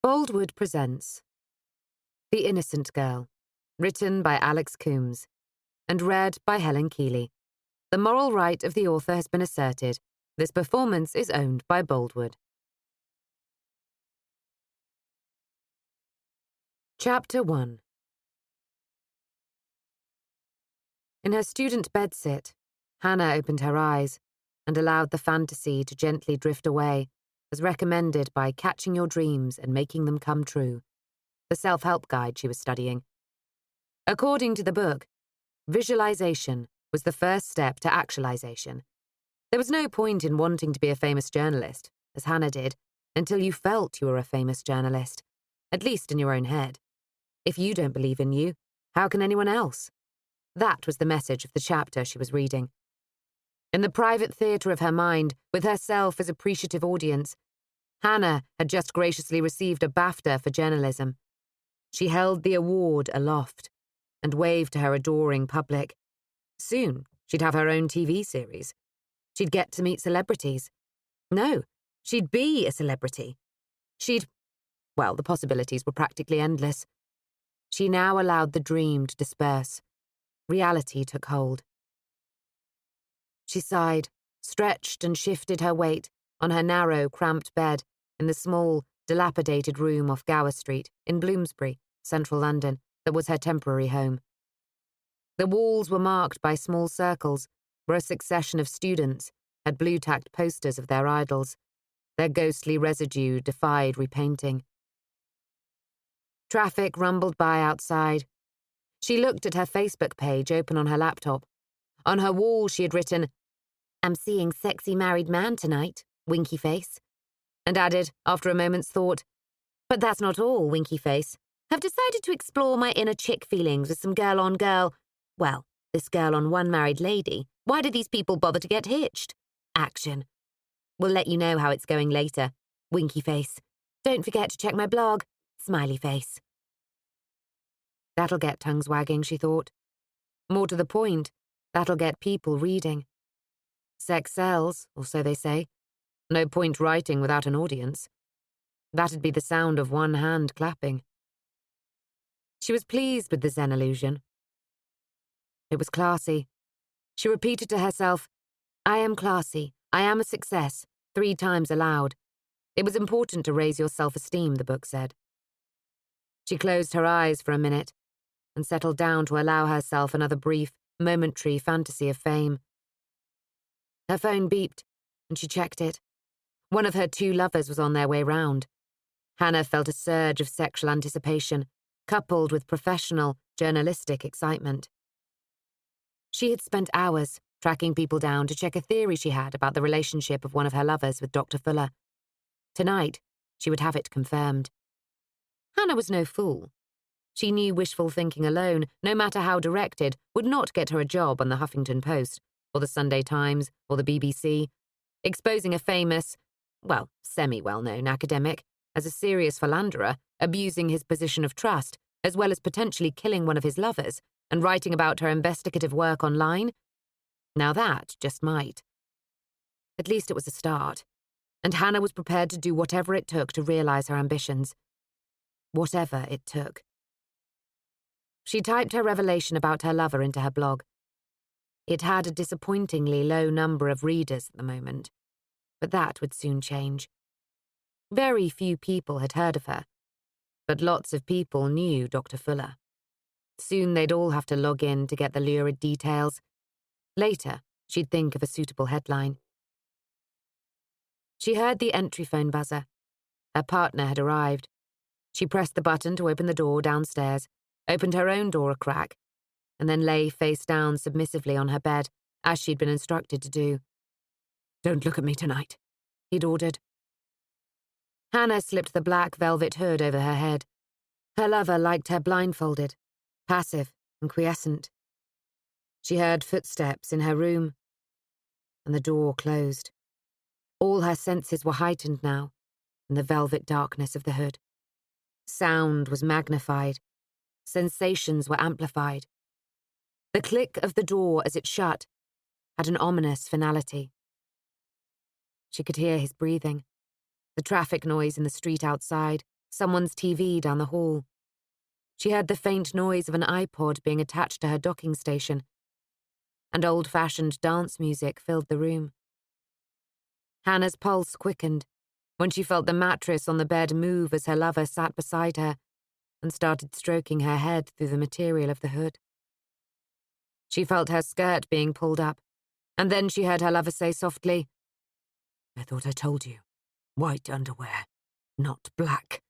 Boldwood presents The Innocent Girl, written by Alex Coombs, and read by Helen Keeley. The moral right of the author has been asserted. This performance is owned by Boldwood. Chapter 1. In her student bedsit, Hannah opened her eyes and allowed the fantasy to gently drift away, as recommended by Catching Your Dreams and Making Them Come True, the self-help guide she was studying. According to the book, visualization was the first step to actualization. There was no point in wanting to be a famous journalist, as Hannah did, until you felt you were a famous journalist, at least in your own head. If you don't believe in you, how can anyone else? That was the message of the chapter she was reading. In the private theatre of her mind, with herself as appreciative audience, Hannah had just graciously received a BAFTA for journalism. She held the award aloft and waved to her adoring public. Soon, she'd have her own TV series. She'd get to meet celebrities. No, she'd be a celebrity. Well, the possibilities were practically endless. She now allowed the dream to disperse. Reality took hold. She sighed, stretched and shifted her weight on her narrow, cramped bed in the small, dilapidated room off Gower Street in Bloomsbury, central London, that was her temporary home. The walls were marked by small circles where a succession of students had blue-tacked posters of their idols. Their ghostly residue defied repainting. Traffic rumbled by outside. She looked at her Facebook page open on her laptop. On her wall she had written, "I'm seeing sexy married man tonight, winky face," and added, after a moment's thought, "But that's not all, winky face. Have decided to explore my inner chick feelings with some girl-on-girl. Well, this girl-on-one married lady. Why do these people bother to get hitched? Action. We'll let you know how it's going later, winky face. Don't forget to check my blog, smiley face." That'll get tongues wagging, she thought. More to the point, that'll get people reading. Sex sells, or so they say. No point writing without an audience. That'd be the sound of one hand clapping. She was pleased with the Zen illusion. It was classy. She repeated to herself, "I am classy, I am a success," 3 times aloud. It was important to raise your self-esteem, the book said. She closed her eyes for a minute and settled down to allow herself another brief, momentary fantasy of fame. Her phone beeped, and she checked it. One of her 2 lovers was on their way round. Hannah felt a surge of sexual anticipation, coupled with professional, journalistic excitement. She had spent hours tracking people down to check a theory she had about the relationship of one of her lovers with Dr. Fuller. Tonight, she would have it confirmed. Hannah was no fool. She knew wishful thinking alone, no matter how directed, would not get her a job on the Huffington Post, or the Sunday Times, or the BBC. Exposing a famous, semi-well-known academic as a serious philanderer, abusing his position of trust, as well as potentially killing one of his lovers, and writing about her investigative work online? Now that just might. At least it was a start, and Hannah was prepared to do whatever it took to realize her ambitions. Whatever it took. She typed her revelation about her lover into her blog. It had a disappointingly low number of readers at the moment, but that would soon change. Very few people had heard of her, but lots of people knew Dr. Fuller. Soon they'd all have to log in to get the lurid details. Later, she'd think of a suitable headline. She heard the entry phone buzzer. Her partner had arrived. She pressed the button to open the door downstairs, opened her own door a crack, and then lay face down submissively on her bed, as she'd been instructed to do. "Don't look at me tonight," he'd ordered. Hannah slipped the black velvet hood over her head. Her lover liked her blindfolded, passive and quiescent. She heard footsteps in her room, and the door closed. All her senses were heightened now in the velvet darkness of the hood. Sound was magnified. Sensations were amplified. The click of the door as it shut had an ominous finality. She could hear his breathing, the traffic noise in the street outside, someone's TV down the hall. She heard the faint noise of an iPod being attached to her docking station, and old-fashioned dance music filled the room. Hannah's pulse quickened when she felt the mattress on the bed move as her lover sat beside her and started stroking her head through the material of the hood. She felt her skirt being pulled up, and then she heard her lover say softly, "I thought I told you. White underwear, not black."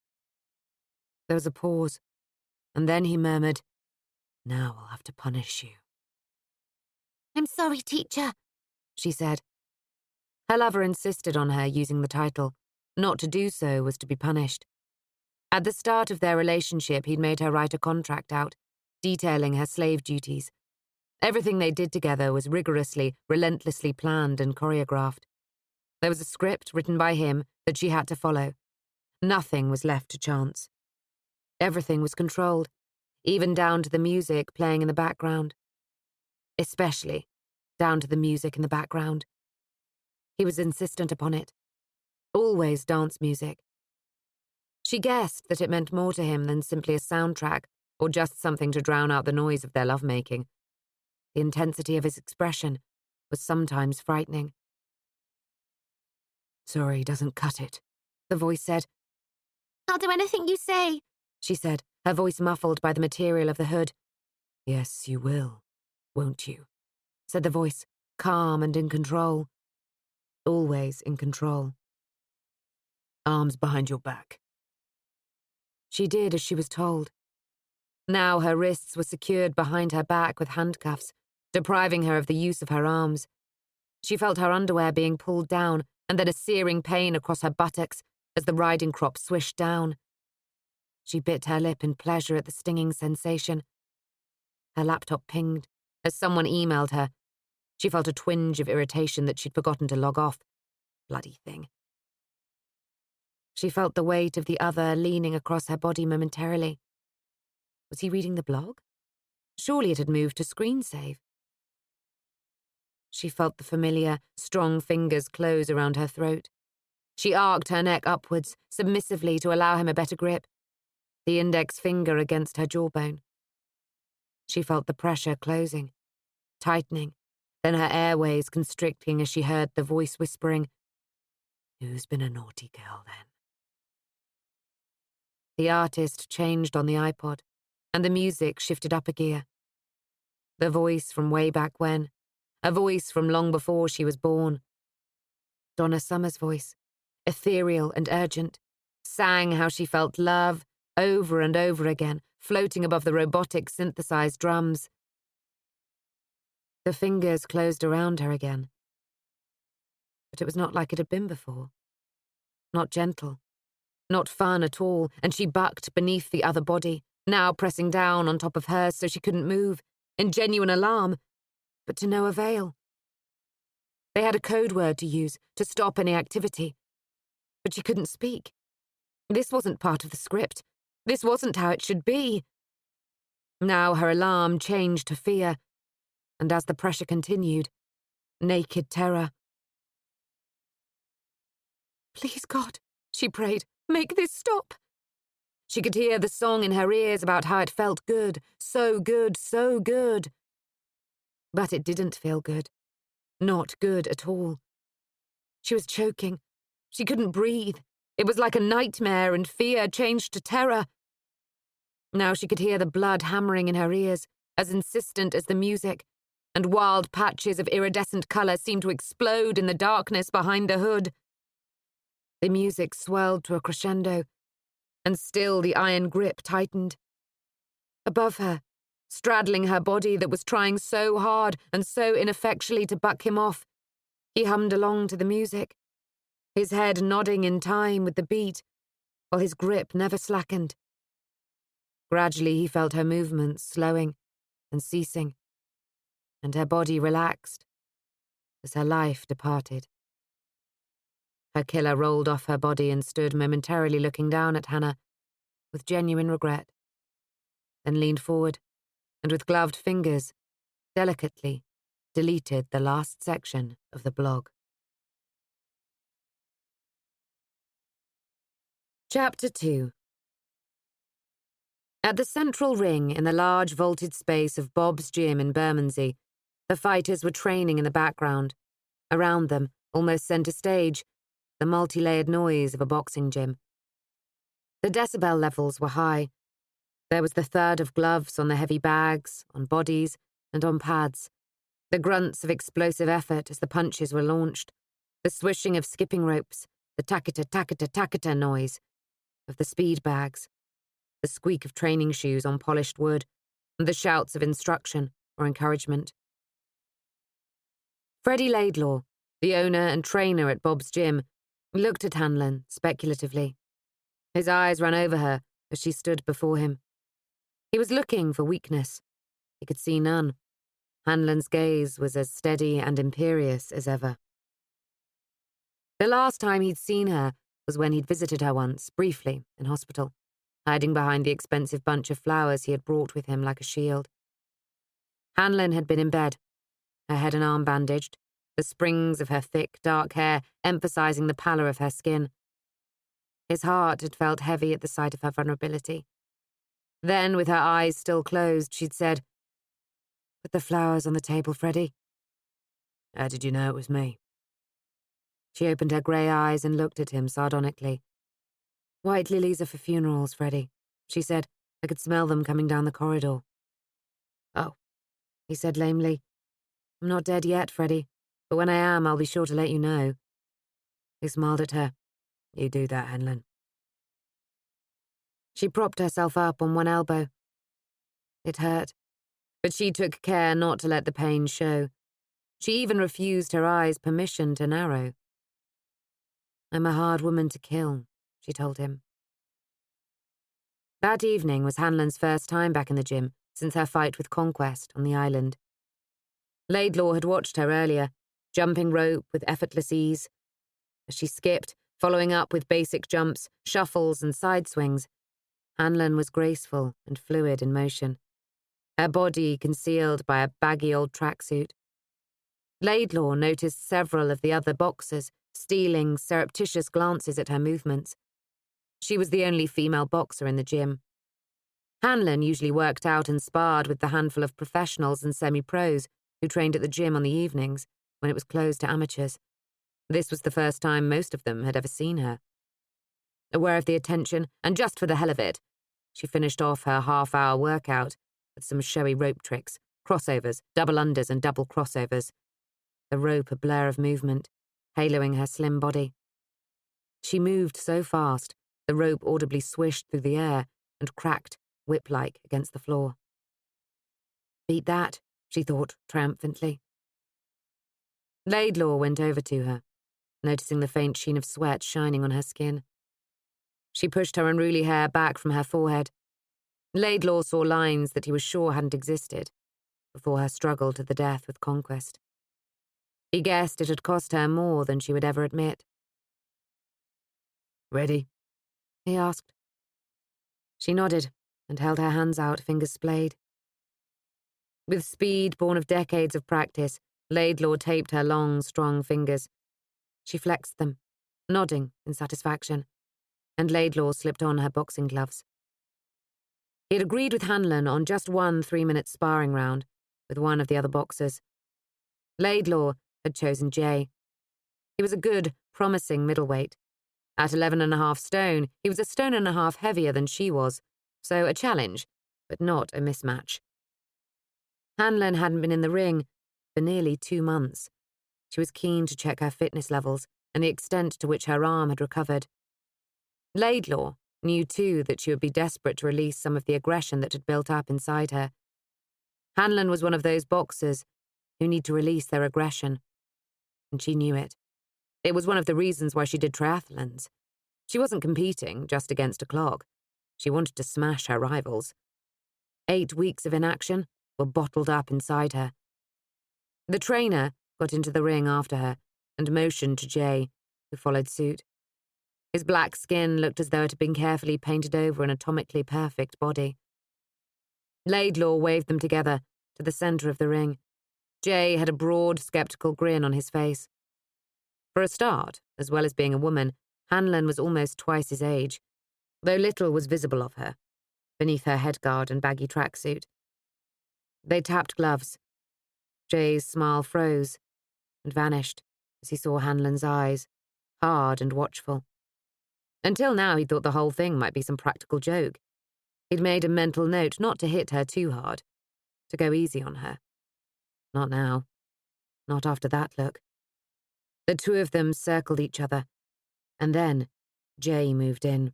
There was a pause, and then he murmured, "Now I'll have to punish you." "I'm sorry, teacher," she said. Her lover insisted on her using the title. Not to do so was to be punished. At the start of their relationship, he'd made her write a contract out, detailing her slave duties. Everything they did together was rigorously, relentlessly planned and choreographed. There was a script written by him that she had to follow. Nothing was left to chance. Everything was controlled, even down to the music playing in the background. Especially down to the music in the background. He was insistent upon it. Always dance music. She guessed that it meant more to him than simply a soundtrack or just something to drown out the noise of their lovemaking. The intensity of his expression was sometimes frightening. "Sorry doesn't cut it," the voice said. "I'll do anything you say," she said, her voice muffled by the material of the hood. "Yes, you will, won't you?" said the voice, calm and in control. Always in control. "Arms behind your back." She did as she was told. Now her wrists were secured behind her back with handcuffs, depriving her of the use of her arms. She felt her underwear being pulled down and then a searing pain across her buttocks as the riding crop swished down. She bit her lip in pleasure at the stinging sensation. Her laptop pinged as someone emailed her. She felt a twinge of irritation that she'd forgotten to log off. Bloody thing. She felt the weight of the other leaning across her body momentarily. Was he reading the blog? Surely it had moved to screensaver. She felt the familiar, strong fingers close around her throat. She arced her neck upwards, submissively to allow him a better grip, the index finger against her jawbone. She felt the pressure closing, tightening, then her airways constricting as she heard the voice whispering, "Who's been a naughty girl, then?" The artist changed on the iPod, and the music shifted up a gear. The voice from way back when, a voice from long before she was born. Donna Summer's voice, ethereal and urgent, sang how she felt love over and over again, floating above the robotic synthesized drums. The fingers closed around her again. But it was not like it had been before. Not gentle. Not fun at all, and she bucked beneath the other body, now pressing down on top of hers so she couldn't move, in genuine alarm, but to no avail. They had a code word to use to stop any activity, but she couldn't speak. This wasn't part of the script. This wasn't how it should be. Now her alarm changed to fear, and as the pressure continued, naked terror. "Please, God," she prayed, "make this stop." She could hear the song in her ears about how it felt good, so good, so good. But it didn't feel good. Not good at all. She was choking. She couldn't breathe. It was like a nightmare, and fear changed to terror. Now she could hear the blood hammering in her ears, as insistent as the music, and wild patches of iridescent colour seemed to explode in the darkness behind the hood. The music swelled to a crescendo, and still the iron grip tightened. Above her, straddling her body that was trying so hard and so ineffectually to buck him off, he hummed along to the music, his head nodding in time with the beat, while his grip never slackened. Gradually he felt her movements slowing and ceasing, and her body relaxed as her life departed. Her killer rolled off her body and stood momentarily looking down at Hannah with genuine regret, then leaned forward and with gloved fingers delicately deleted the last section of the blog. Chapter 2. At the central ring in the large vaulted space of Bob's gym in Bermondsey, the fighters were training in the background. Around them, almost centre stage, the multi-layered noise of a boxing gym. The decibel levels were high. There was the thud of gloves on the heavy bags, on bodies, and on pads. The grunts of explosive effort as the punches were launched. The swishing of skipping ropes, the tacketa noise of the speed bags. The squeak of training shoes on polished wood, and the shouts of instruction or encouragement. Freddie Laidlaw, the owner and trainer at Bob's gym, looked at Hanlon speculatively. His eyes ran over her as she stood before him. He was looking for weakness. He could see none. Hanlon's gaze was as steady and imperious as ever. The last time he'd seen her was when he'd visited her once, briefly, in hospital, hiding behind the expensive bunch of flowers he had brought with him like a shield. Hanlon had been in bed, her head and arm bandaged, the springs of her thick, dark hair emphasizing the pallor of her skin. His heart had felt heavy at the sight of her vulnerability. Then, with her eyes still closed, she'd said, "Put the flowers on the table, Freddie." "How did you know it was me?" She opened her grey eyes and looked at him sardonically. "White lilies are for funerals, Freddie," she said. "I could smell them coming down the corridor." "Oh," he said lamely. "I'm not dead yet, Freddie, but when I am, I'll be sure to let you know." He smiled at her. "You do that, Hanlon." She propped herself up on one elbow. It hurt, but she took care not to let the pain show. She even refused her eyes permission to narrow. "I'm a hard woman to kill," she told him. That evening was Hanlon's first time back in the gym since her fight with Conquest on the island. Laidlaw had watched her earlier, jumping rope with effortless ease. As she skipped, following up with basic jumps, shuffles, and side swings, Hanlon was graceful and fluid in motion, her body concealed by a baggy old tracksuit. Laidlaw noticed several of the other boxers stealing surreptitious glances at her movements. She was the only female boxer in the gym. Hanlon usually worked out and sparred with the handful of professionals and semi-pros who trained at the gym on the evenings when it was closed to amateurs. This was the first time most of them had ever seen her. Aware of the attention, and just for the hell of it, she finished off her half-hour workout with some showy rope tricks, crossovers, double unders and double crossovers. The rope a blur of movement, haloing her slim body. She moved so fast, the rope audibly swished through the air and cracked, whip-like, against the floor. "Beat that," she thought triumphantly. Laidlaw went over to her, noticing the faint sheen of sweat shining on her skin. She pushed her unruly hair back from her forehead. Laidlaw saw lines that he was sure hadn't existed before her struggle to the death with Conquest. He guessed it had cost her more than she would ever admit. "Ready?" he asked. She nodded and held her hands out, fingers splayed. With speed born of decades of practice, Laidlaw taped her long, strong fingers. She flexed them, nodding in satisfaction, and Laidlaw slipped on her boxing gloves. He had agreed with Hanlon on just one 3-minute sparring round with one of the other boxers. Laidlaw had chosen Jay. He was a good, promising middleweight. At 11.5 stone, he was a stone and a half heavier than she was, so a challenge, but not a mismatch. Hanlon hadn't been in the ring for nearly 2 months. She was keen to check her fitness levels and the extent to which her arm had recovered. Laidlaw knew too that she would be desperate to release some of the aggression that had built up inside her. Hanlon was one of those boxers who need to release their aggression, and she knew it. It was one of the reasons why she did triathlons. She wasn't competing just against a clock. She wanted to smash her rivals. 8 weeks of inaction were bottled up inside her. The trainer got into the ring after her and motioned to Jay, who followed suit. His black skin looked as though it had been carefully painted over an atomically perfect body. Laidlaw waved them together to the centre of the ring. Jay had a broad, sceptical grin on his face. For a start, as well as being a woman, Hanlon was almost twice his age, though little was visible of her. beneath her headguard and baggy tracksuit. They tapped gloves. Jay's smile froze and vanished as he saw Hanlon's eyes, hard and watchful. Until now, he'd thought the whole thing might be some practical joke. He'd made a mental note not to hit her too hard, to go easy on her. Not now. Not after that look. The two of them circled each other, and then Jay moved in.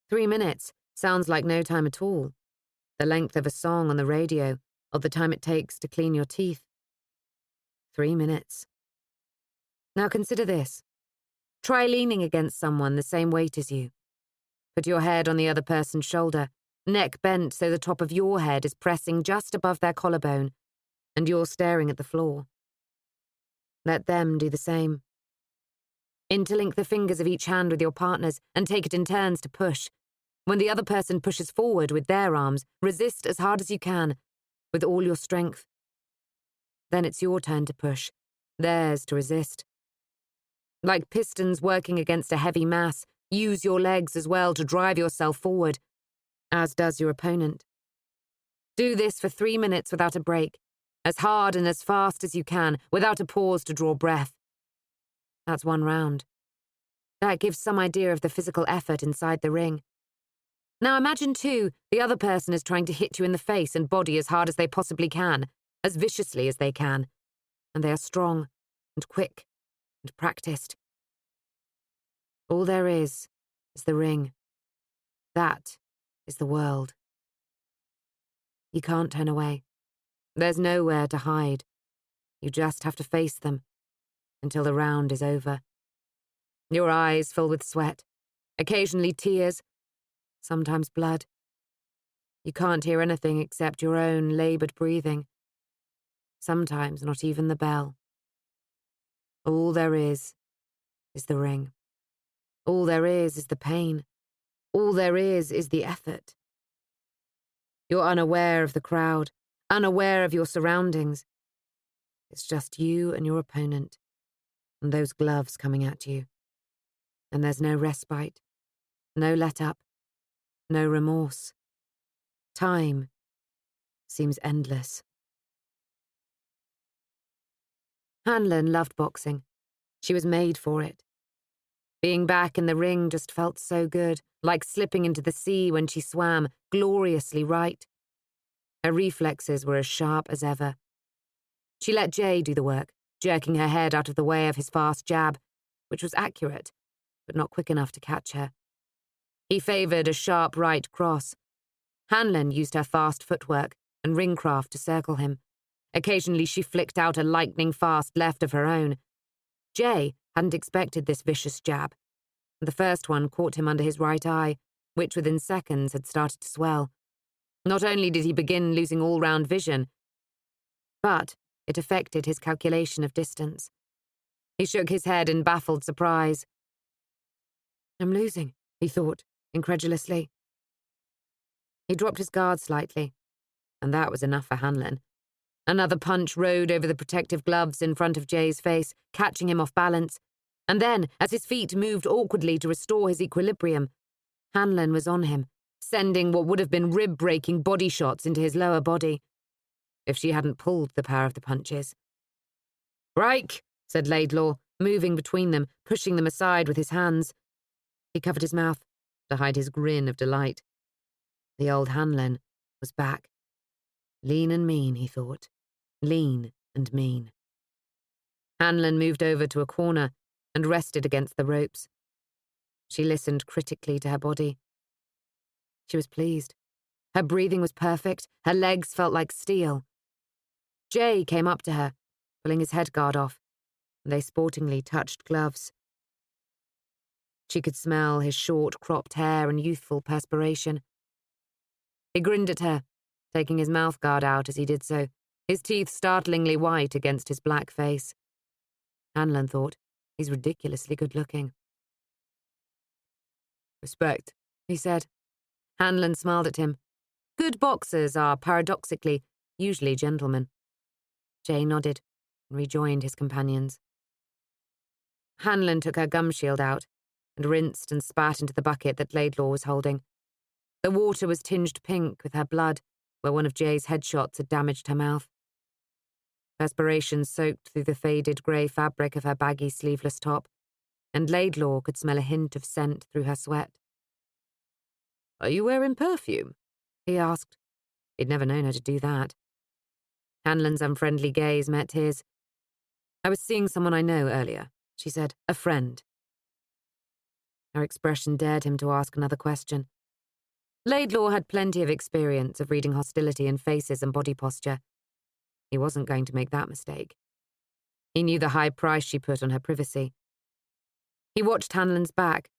3 minutes sounds like no time at all. The length of a song on the radio, or the time it takes to clean your teeth. 3 minutes. Now consider this. Try leaning against someone the same weight as you. Put your head on the other person's shoulder, neck bent so the top of your head is pressing just above their collarbone, and you're staring at the floor. Let them do the same. Interlink the fingers of each hand with your partner's and take it in turns to push. When the other person pushes forward with their arms, resist as hard as you can, with all your strength. Then it's your turn to push, theirs to resist. Like pistons working against a heavy mass, use your legs as well to drive yourself forward, as does your opponent. Do this for 3 minutes without a break, as hard and as fast as you can, without a pause to draw breath. That's 1 round. That gives some idea of the physical effort inside the ring. Now imagine, too, the other person is trying to hit you in the face and body as hard as they possibly can, as viciously as they can, and they are strong and quick and practiced. All there is the ring. That is the world. You can't turn away. There's nowhere to hide. You just have to face them until the round is over. Your eyes fill with sweat, occasionally tears, sometimes blood. You can't hear anything except your own laboured breathing. Sometimes not even the bell. All there is the ring. All there is the pain. All there is the effort. You're unaware of the crowd, unaware of your surroundings. It's just you and your opponent, and those gloves coming at you. And there's no respite, no let-up, no remorse. Time seems endless. Hanlon loved boxing. She was made for it. Being back in the ring just felt so good, like slipping into the sea when she swam, gloriously right. Her reflexes were as sharp as ever. She let Jay do the work, jerking her head out of the way of his fast jab, which was accurate, but not quick enough to catch her. He favoured a sharp right cross. Hanlon used her fast footwork and ringcraft to circle him. Occasionally she flicked out a lightning-fast left of her own. Jay hadn't expected this vicious jab. The first one caught him under his right eye, which within seconds had started to swell. Not only did he begin losing all-round vision, but it affected his calculation of distance. He shook his head in baffled surprise. I'm losing, he thought, incredulously. He dropped his guard slightly, and that was enough for Hanlon. Another punch rode over the protective gloves in front of Jay's face, catching him off balance. And then, as his feet moved awkwardly to restore his equilibrium, Hanlon was on him, sending what would have been rib-breaking body shots into his lower body, if she hadn't pulled the power of the punches. "Break," said Laidlaw, moving between them, pushing them aside with his hands. He covered his mouth to hide his grin of delight. The old Hanlon was back. Lean and mean, he thought. Lean and mean. Hanlon moved over to a corner and rested against the ropes. She listened critically to her body. She was pleased. Her breathing was perfect. Her legs felt like steel. Jay came up to her, pulling his headguard off, and they sportingly touched gloves. She could smell his short, cropped hair and youthful perspiration. He grinned at her, taking his mouthguard out as he did so, his teeth startlingly white against his black face. Hanlon thought, he's ridiculously good-looking. "Respect," he said. Hanlon smiled at him. Good boxers are, paradoxically, usually gentlemen. Jay nodded and rejoined his companions. Hanlon took her gum shield out and rinsed and spat into the bucket that Laidlaw was holding. The water was tinged pink with her blood, where one of Jay's headshots had damaged her mouth. Perspiration soaked through the faded grey fabric of her baggy sleeveless top, and Laidlaw could smell a hint of scent through her sweat. "Are you wearing perfume?" he asked. He'd never known her to do that. Hanlon's unfriendly gaze met his. "I was seeing someone I know earlier," she said. "A friend." Her expression dared him to ask another question. Laidlaw had plenty of experience of reading hostility in faces and body posture. He wasn't going to make that mistake. He knew the high price she put on her privacy. He watched Hanlon's back,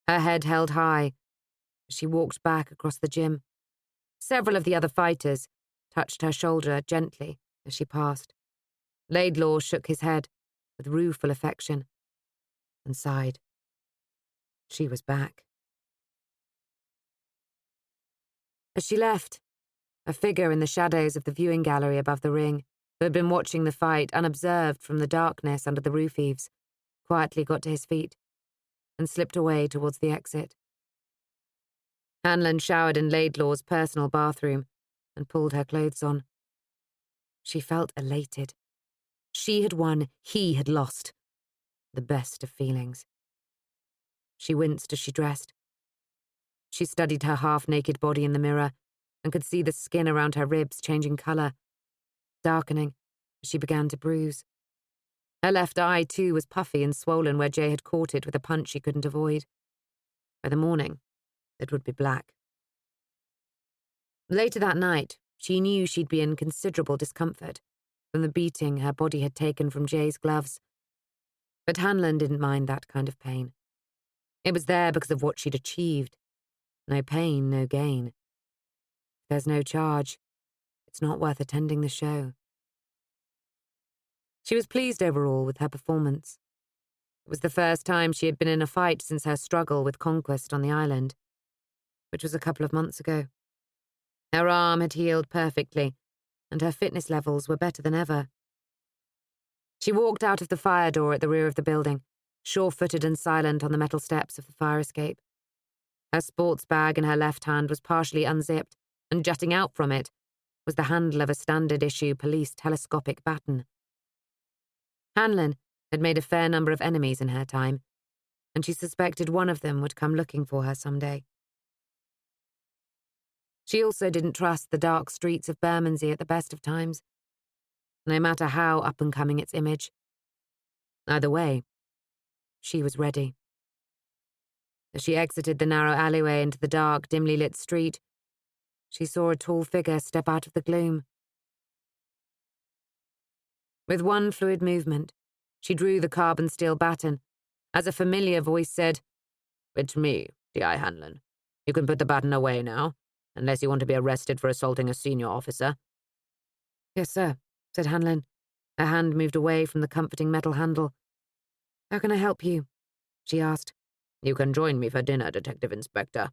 her head held high, as she walked back across the gym. Several of the other fighters touched her shoulder gently as she passed. Laidlaw shook his head with rueful affection and sighed. She was back. As she left, a figure in the shadows of the viewing gallery above the ring, who had been watching the fight unobserved from the darkness under the roof eaves, quietly got to his feet and slipped away towards the exit. Hanlon showered in Laidlaw's personal bathroom and pulled her clothes on. She felt elated. She had won, he had lost. The best of feelings. She winced as she dressed. She studied her half-naked body in the mirror and could see the skin around her ribs changing colour, darkening as she began to bruise. Her left eye, too, was puffy and swollen where Jay had caught it with a punch she couldn't avoid. By the morning, it would be black. Later that night, she knew she'd be in considerable discomfort from the beating her body had taken from Jay's gloves. But Hanlon didn't mind that kind of pain. It was there because of what she'd achieved. No pain, no gain. If there's no charge, it's not worth attending the show. She was pleased overall with her performance. It was the first time she had been in a fight since her struggle with Conquest on the island, which was a couple of months ago. Her arm had healed perfectly, and her fitness levels were better than ever. She walked out of the fire door at the rear of the building, sure-footed and silent on the metal steps of the fire escape. Her sports bag in her left hand was partially unzipped, and jutting out from it was the handle of a standard-issue police telescopic baton. Hanlon had made a fair number of enemies in her time, and she suspected one of them would come looking for her someday. She also didn't trust the dark streets of Bermondsey at the best of times, no matter how up-and-coming its image. Either way, she was ready. As she exited the narrow alleyway into the dark, dimly lit street, she saw a tall figure step out of the gloom. With one fluid movement, she drew the carbon steel baton, as a familiar voice said, "It's me, DCI Hanlon. You can put the baton away now, unless you want to be arrested for assaulting a senior officer." "Yes, sir," said Hanlon. Her hand moved away from the comforting metal handle. "How can I help you?" she asked. "You can join me for dinner, Detective Inspector,"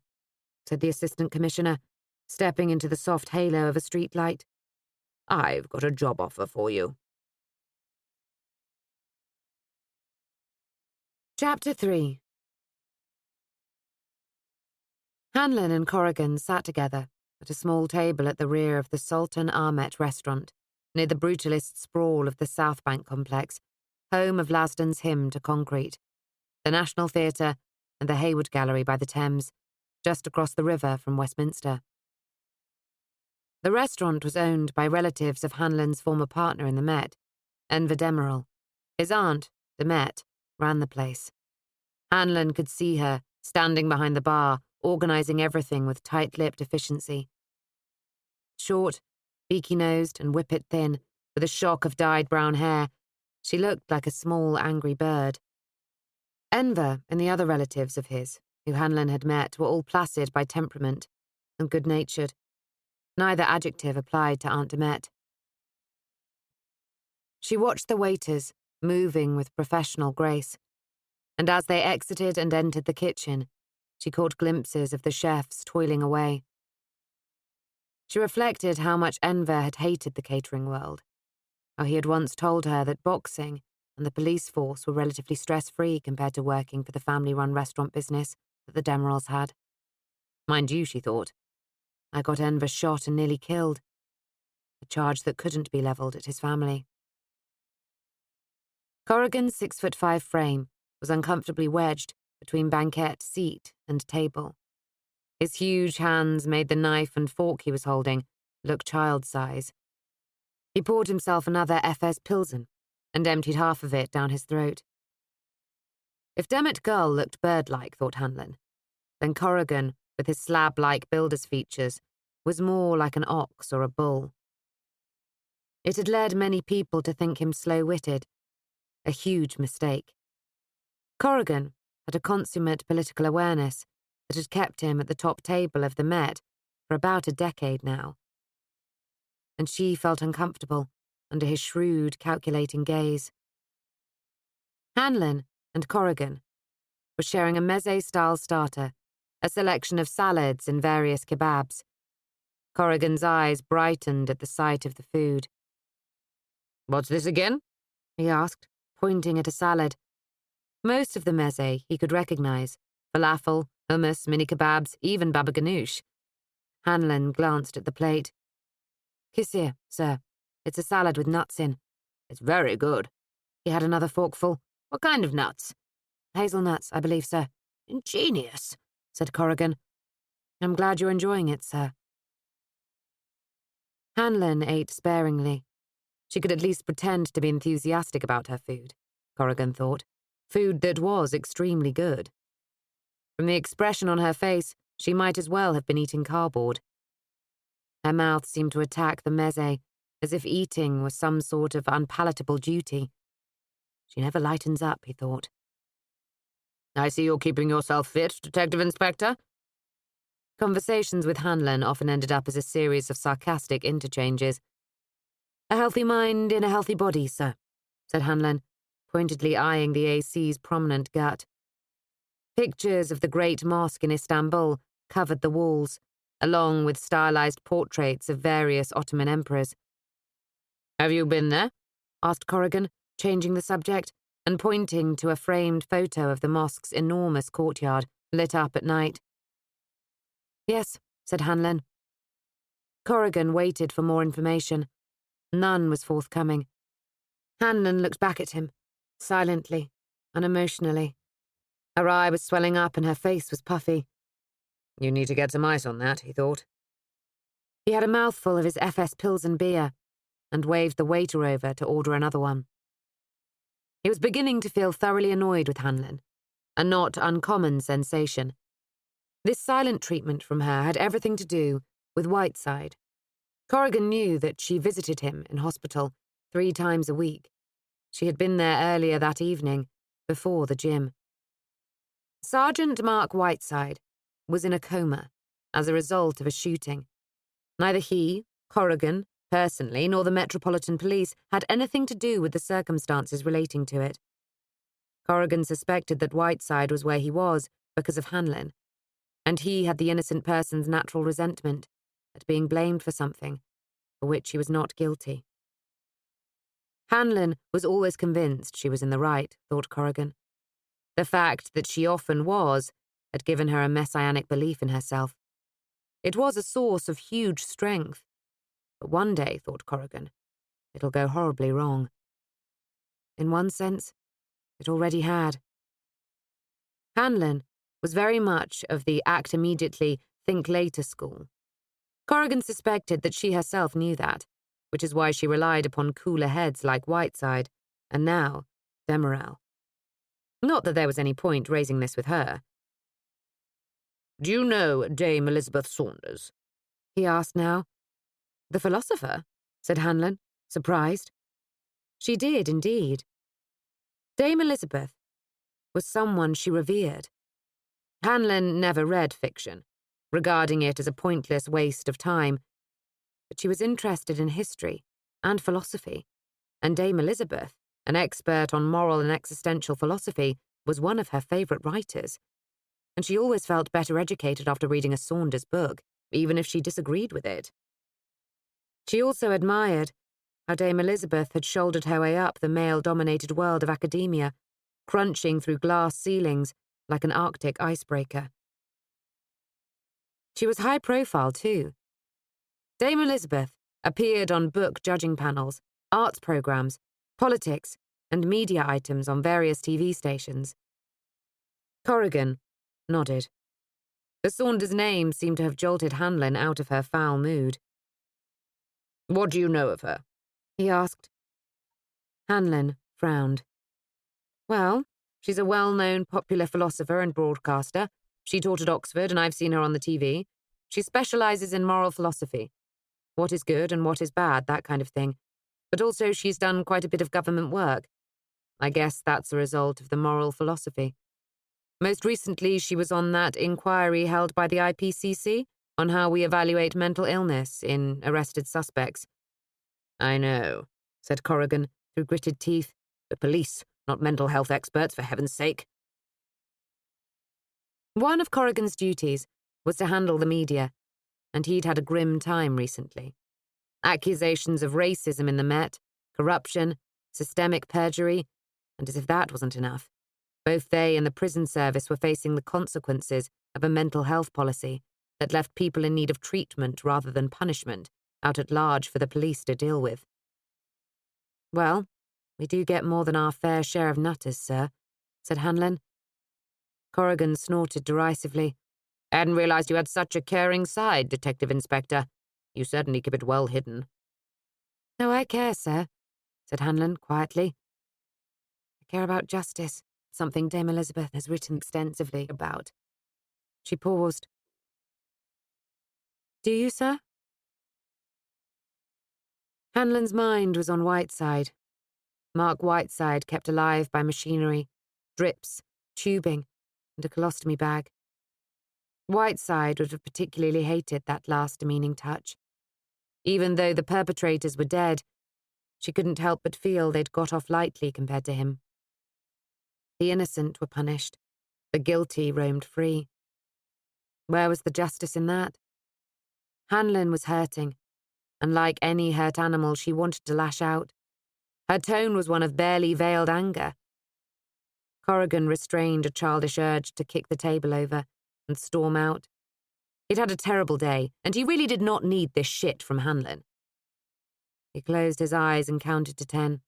said the Assistant Commissioner, stepping into the soft halo of a street light. "I've got a job offer for you." Chapter 3. Hanlon and Corrigan sat together at a small table at the rear of the Sultan Ahmet restaurant, near the brutalist sprawl of the South Bank complex, home of Lasdon's Hymn to Concrete, the National Theatre, and the Hayward Gallery by the Thames, just across the river from Westminster. The restaurant was owned by relatives of Hanlon's former partner in the Met, Enver Demirel. His aunt, the Met, ran the place. Hanlon could see her, standing behind the bar, organising everything with tight-lipped efficiency. Short, beaky-nosed and whippet-thin, with a shock of dyed brown hair, she looked like a small, angry bird. Enver and the other relatives of his, who Hanlon had met, were all placid by temperament and good-natured. Neither adjective applied to Aunt Demet. She watched the waiters, moving with professional grace, and as they exited and entered the kitchen, she caught glimpses of the chefs toiling away. She reflected how much Enver had hated the catering world, how he had once told her that boxing and the police force were relatively stress-free compared to working for the family-run restaurant business that the Demirels had. Mind you, she thought, I got Enver shot and nearly killed. A charge that couldn't be levelled at his family. Corrigan's 6'5" frame was uncomfortably wedged between banquette, seat, and table. His huge hands made the knife and fork he was holding look child-size. He poured himself another FS Pilsen and emptied half of it down his throat. If Demet Gull looked bird-like, thought Hanlon, then Corrigan, with his slab-like builder's features, was more like an ox or a bull. It had led many people to think him slow-witted, a huge mistake. Corrigan had a consummate political awareness that had kept him at the top table of the Met for about a decade now. And she felt uncomfortable under his shrewd, calculating gaze. Hanlon and Corrigan were sharing a meze-style starter, a selection of salads and various kebabs. Corrigan's eyes brightened at the sight of the food. "What's this again?" he asked, pointing at a salad. Most of the meze he could recognize: falafel, hummus, mini kebabs, even baba ganoush. Hanlon glanced at the plate. "Kisir, sir. It's a salad with nuts in." "It's very good." He had another forkful. "What kind of nuts?" "Hazelnuts, I believe, sir." "Ingenious," said Corrigan. "I'm glad you're enjoying it, sir." Hanlon ate sparingly. She could at least pretend to be enthusiastic about her food, Corrigan thought. Food that was extremely good. From the expression on her face, she might as well have been eating cardboard. Her mouth seemed to attack the meze, as if eating was some sort of unpalatable duty. She never lightens up, he thought. "I see you're keeping yourself fit, Detective Inspector." Conversations with Hanlon often ended up as a series of sarcastic interchanges. "A healthy mind in a healthy body, sir," said Hanlon, pointedly eyeing the AC's prominent gut. Pictures of the Great Mosque in Istanbul covered the walls, along with stylized portraits of various Ottoman emperors. "Have you been there?" asked Corrigan, changing the subject and pointing to a framed photo of the mosque's enormous courtyard, lit up at night. "Yes," said Hanlon. Corrigan waited for more information. None was forthcoming. Hanlon looked back at him, silently, unemotionally. Her eye was swelling up and her face was puffy. "You need to get some ice on that," he thought. He had a mouthful of his FS Pilsen beer and waved the waiter over to order another one. He was beginning to feel thoroughly annoyed with Hanlon, a not uncommon sensation. This silent treatment from her had everything to do with Whiteside. Corrigan knew that she visited him in hospital 3 times a week. She had been there earlier that evening, before the gym. Sergeant Mark Whiteside was in a coma as a result of a shooting. Neither he, Corrigan, personally, nor the Metropolitan Police had anything to do with the circumstances relating to it. Corrigan suspected that Whiteside was where he was because of Hanlon, and he had the innocent person's natural resentment at being blamed for something for which he was not guilty. Hanlon was always convinced she was in the right, thought Corrigan. The fact that she often was had given her a messianic belief in herself. It was a source of huge strength. But one day, thought Corrigan, it'll go horribly wrong. In one sense, it already had. Hanlon was very much of the act immediately, think later school. Corrigan suspected that she herself knew that, which is why she relied upon cooler heads like Whiteside, and now, Demerel. Not that there was any point raising this with her. "Do you know Dame Elizabeth Saunders?" he asked now. "The philosopher?" said Hanlon, surprised. She did, indeed. Dame Elizabeth was someone she revered. Hanlon never read fiction, regarding it as a pointless waste of time, but she was interested in history and philosophy, and Dame Elizabeth, an expert on moral and existential philosophy, was one of her favourite writers, and she always felt better educated after reading a Saunders book, even if she disagreed with it. She also admired how Dame Elizabeth had shouldered her way up the male-dominated world of academia, crunching through glass ceilings like an Arctic icebreaker. She was high profile, too. Dame Elizabeth appeared on book judging panels, arts programs, politics, and media items on various TV stations. Corrigan nodded. The Saunders name seemed to have jolted Hanlon out of her foul mood. "What do you know of her?" he asked. Hanlon frowned. "Well, she's a well-known popular philosopher and broadcaster. She taught at Oxford, and I've seen her on the TV. She specializes in moral philosophy. What is good and what is bad, that kind of thing. But also she's done quite a bit of government work. I guess that's a result of the moral philosophy. Most recently, she was on that inquiry held by the IPCC on how we evaluate mental illness in arrested suspects." "I know," said Corrigan through gritted teeth. "The police, not mental health experts, for heaven's sake." One of Corrigan's duties was to handle the media, and he'd had a grim time recently. Accusations of racism in the Met, corruption, systemic perjury, and as if that wasn't enough, both they and the prison service were facing the consequences of a mental health policy that left people in need of treatment rather than punishment out at large for the police to deal with. "Well, we do get more than our fair share of nutters, sir," said Hanlon. Corrigan snorted derisively. "I hadn't realized you had such a caring side, Detective Inspector. You certainly keep it well hidden." "No, I care, sir," said Hanlon quietly. "I care about justice, something Dame Elizabeth has written extensively about." She paused. "Do you, sir?" Hanlon's mind was on Whiteside. Mark Whiteside kept alive by machinery, drips, tubing, and a colostomy bag. Whiteside would have particularly hated that last demeaning touch. Even though the perpetrators were dead, she couldn't help but feel they'd got off lightly compared to him. The innocent were punished. The guilty roamed free. Where was the justice in that? Hanlon was hurting, and like any hurt animal, she wanted to lash out. Her tone was one of barely veiled anger. Corrigan restrained a childish urge to kick the table over and storm out. He'd had a terrible day, and he really did not need this shit from Hanlon. He closed his eyes and counted to 10.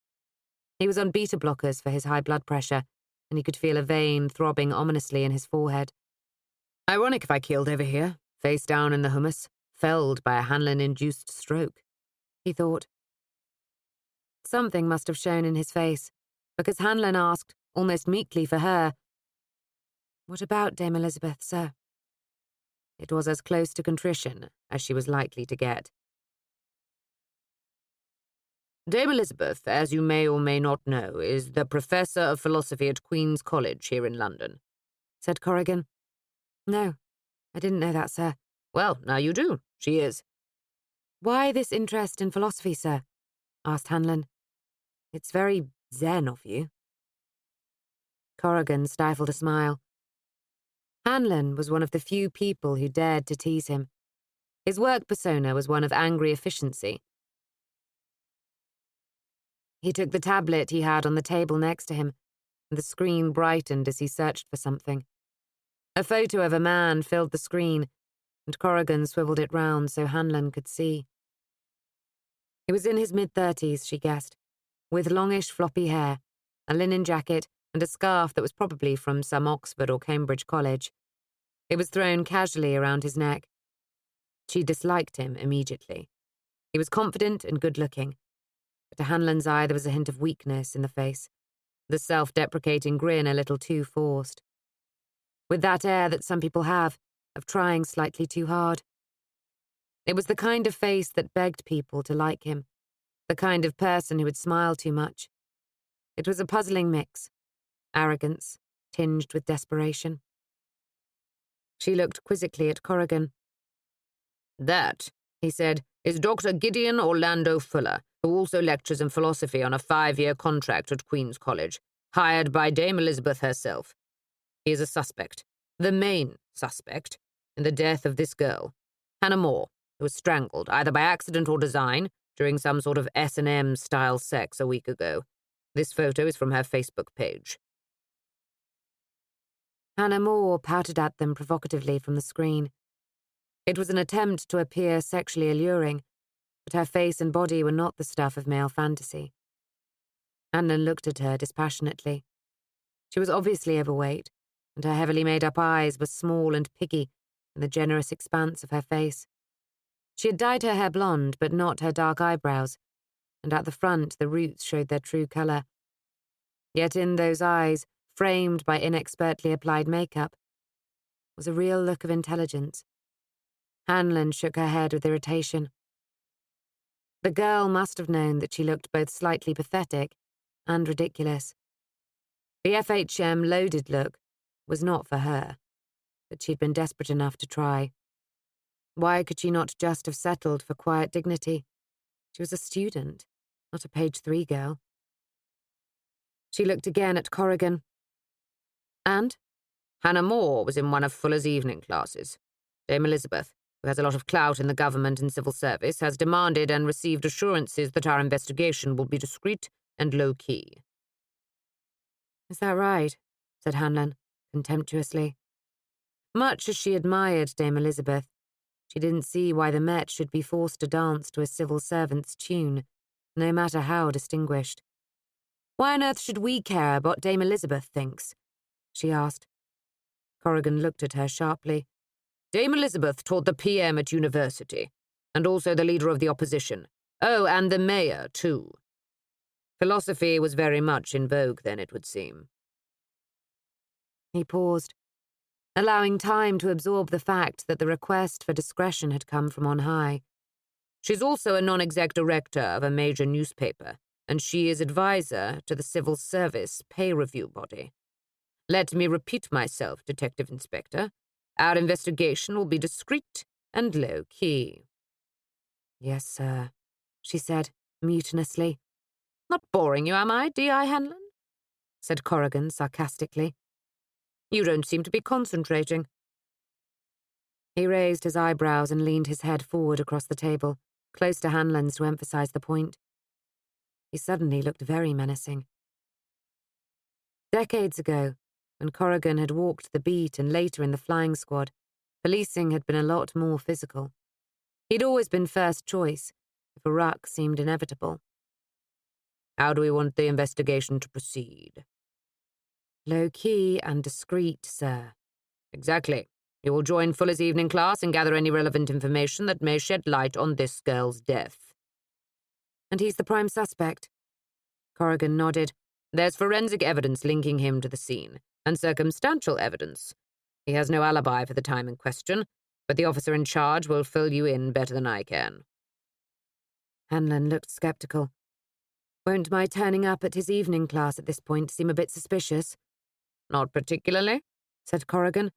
He was on beta blockers for his high blood pressure, and he could feel a vein throbbing ominously in his forehead. Ironic if I keeled over here, face down in the hummus, felled by a Hanlon-induced stroke, he thought. Something must have shown in his face, because Hanlon asked, almost meekly for her, "What about Dame Elizabeth, sir?" It was as close to contrition as she was likely to get. "Dame Elizabeth, as you may or may not know, is the Professor of Philosophy at Queen's College here in London," said Corrigan. "No, I didn't know that, sir." "Well, now you do. She is." "Why this interest in philosophy, sir?" asked Hanlon. "It's very zen of you." Corrigan stifled a smile. Hanlon was one of the few people who dared to tease him. His work persona was one of angry efficiency. He took the tablet he had on the table next to him, and the screen brightened as he searched for something. A photo of a man filled the screen, and Corrigan swiveled it round so Hanlon could see. He was in his mid-30s, she guessed, with longish floppy hair, a linen jacket, and a scarf that was probably from some Oxford or Cambridge college. It was thrown casually around his neck. She disliked him immediately. He was confident and good-looking, but to Hanlon's eye there was a hint of weakness in the face, the self-deprecating grin a little too forced. With that air that some people have, of trying slightly too hard. It was the kind of face that begged people to like him, the kind of person who would smile too much. It was a puzzling mix, arrogance, tinged with desperation. She looked quizzically at Corrigan. "That," he said, "is Dr Gideon Orlando Fuller, who also lectures in philosophy on a 5-year contract at Queen's College, hired by Dame Elizabeth herself. He is a suspect, the main suspect, in the death of this girl, Hannah More, who was strangled, either by accident or design, during some sort of S&M-style sex a week ago. This photo is from her Facebook page." Hannah More pouted at them provocatively from the screen. It was an attempt to appear sexually alluring, but her face and body were not the stuff of male fantasy. Hanlon looked at her dispassionately. She was obviously overweight, and her heavily made-up eyes were small and piggy in the generous expanse of her face. She had dyed her hair blonde, but not her dark eyebrows, and at the front the roots showed their true colour. Yet in those eyes, framed by inexpertly applied makeup, was a real look of intelligence. Hanlon shook her head with irritation. The girl must have known that she looked both slightly pathetic and ridiculous. The FHM loaded look was not for her, but she'd been desperate enough to try. Why could she not just have settled for quiet dignity? She was a student, not a page 3 girl. She looked again at Corrigan. And? Hannah Moore was in one of Fuller's evening classes. Dame Elizabeth, who has a lot of clout in the government and civil service, has demanded and received assurances that our investigation will be discreet and low-key. Is that right? Said Hanlon, contemptuously. Much as she admired Dame Elizabeth, she didn't see why the Met should be forced to dance to a civil servant's tune, no matter how distinguished. Why on earth should we care what Dame Elizabeth thinks? She asked. Corrigan looked at her sharply. Dame Elizabeth taught the PM at university, and also the leader of the opposition. Oh, and the mayor, too. Philosophy was very much in vogue then, it would seem. He paused, allowing time to absorb the fact that the request for discretion had come from on high. She's also a non-exec director of a major newspaper, and she is advisor to the civil service pay review body. Let me repeat myself, Detective Inspector. Our investigation will be discreet and low-key. Yes, sir, she said, mutinously. Not boring you, am I, DCI Hanlon? Said Corrigan sarcastically. You don't seem to be concentrating. He raised his eyebrows and leaned his head forward across the table, close to Hanlon's to emphasize the point. He suddenly looked very menacing. Decades ago, when Corrigan had walked the beat and later in the flying squad, policing had been a lot more physical. He'd always been first choice, if a ruck seemed inevitable. How do we want the investigation to proceed? Low-key and discreet, sir. Exactly. You will join Fuller's evening class and gather any relevant information that may shed light on this girl's death. And he's the prime suspect? Corrigan nodded. There's forensic evidence linking him to the scene, and circumstantial evidence. He has no alibi for the time in question, but the officer in charge will fill you in better than I can. Hanlon looked sceptical. Won't my turning up at his evening class at this point seem a bit suspicious? Not particularly, said Corrigan.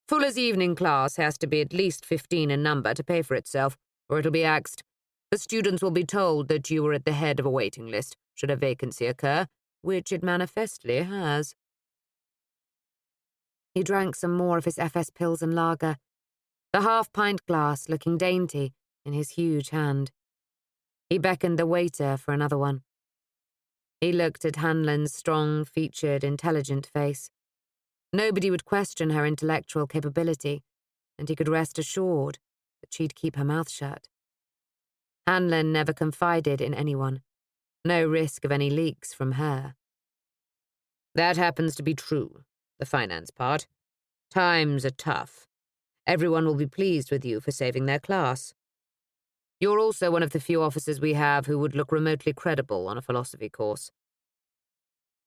Fuller's evening class has to be at least 15 in number to pay for itself, or it'll be axed. The students will be told that you were at the head of a waiting list, should a vacancy occur, which it manifestly has. He drank some more of his FS pills and lager, the half-pint glass looking dainty in his huge hand. He beckoned the waiter for another one. He looked at Hanlon's strong-featured, intelligent face. Nobody would question her intellectual capability, and he could rest assured that she'd keep her mouth shut. Hanlon never confided in anyone. No risk of any leaks from her. That happens to be true, the finance part. Times are tough. Everyone will be pleased with you for saving their class. You're also one of the few officers we have who would look remotely credible on a philosophy course.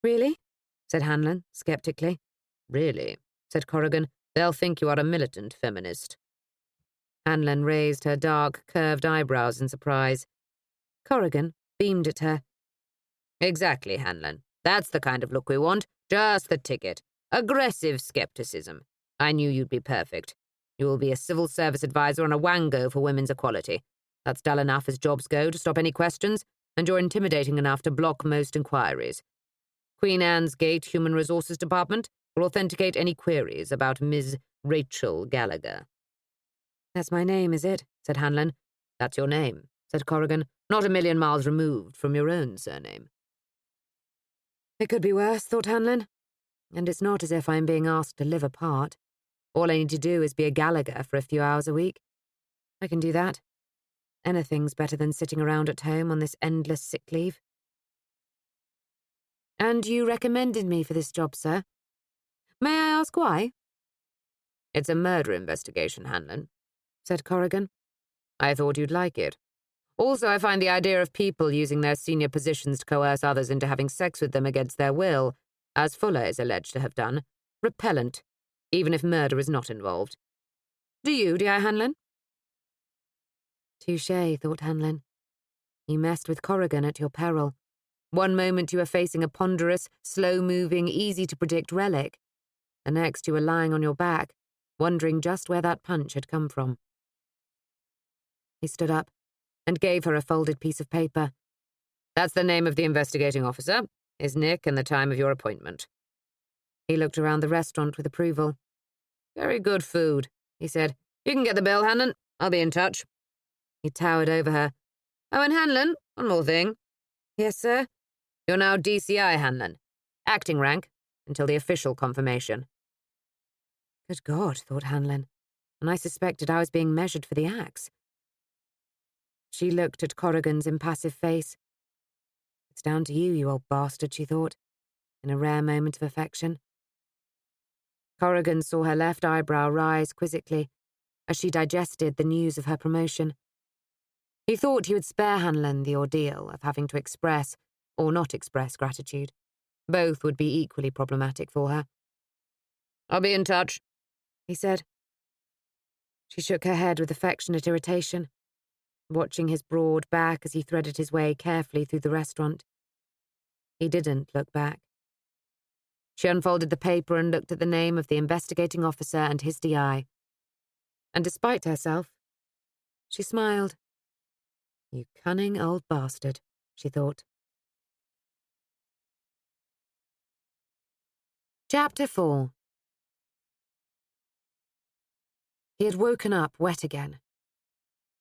Really? Said Hanlon, skeptically. Really, said Corrigan. They'll think you are a militant feminist. Hanlon raised her dark, curved eyebrows in surprise. Corrigan beamed at her. Exactly, Hanlon. That's the kind of look we want. Just the ticket. Aggressive skepticism. I knew you'd be perfect. You will be a civil service advisor on a wango for women's equality. That's dull enough as jobs go to stop any questions, and you're intimidating enough to block most inquiries. Queen Anne's Gate Human Resources Department will authenticate any queries about Ms. Rachel Gallagher. That's my name, is it? Said Hanlon. That's your name, said Corrigan, not a million miles removed from your own surname. It could be worse, thought Hanlon. And it's not as if I'm being asked to live a part. All I need to do is be a Gallagher for a few hours a week. I can do that. Anything's better than sitting around at home on this endless sick leave. And you recommended me for this job, sir? May I ask why? It's a murder investigation, Hanlon, said Corrigan. I thought you'd like it. Also, I find the idea of people using their senior positions to coerce others into having sex with them against their will, as Fuller is alleged to have done, repellent, even if murder is not involved. Do you, D.I. Hanlon? Touché, thought Hanlon. You messed with Corrigan at your peril. One moment you were facing a ponderous, slow-moving, easy-to-predict relic. The next you were lying on your back, wondering just where that punch had come from. He stood up and gave her a folded piece of paper. That's the name of the investigating officer, his nick, and the time of your appointment. He looked around the restaurant with approval. Very good food, he said. You can get the bill, Hanlon. I'll be in touch. He towered over her. Oh, and Hanlon, one more thing. Yes, sir? You're now DCI Hanlon. Acting rank, until the official confirmation. Good God, thought Hanlon, and I suspected I was being measured for the axe. She looked at Corrigan's impassive face. It's down to you old bastard, she thought, in a rare moment of affection. Corrigan saw her left eyebrow rise quizzically as she digested the news of her promotion. He thought he would spare Hanlon the ordeal of having to express or not express gratitude. Both would be equally problematic for her. I'll be in touch, he said. She shook her head with affectionate irritation, watching his broad back as he threaded his way carefully through the restaurant. He didn't look back. She unfolded the paper and looked at the name of the investigating officer and his DI. And despite herself, she smiled. You cunning old bastard, she thought. Chapter 4. He had woken up wet again.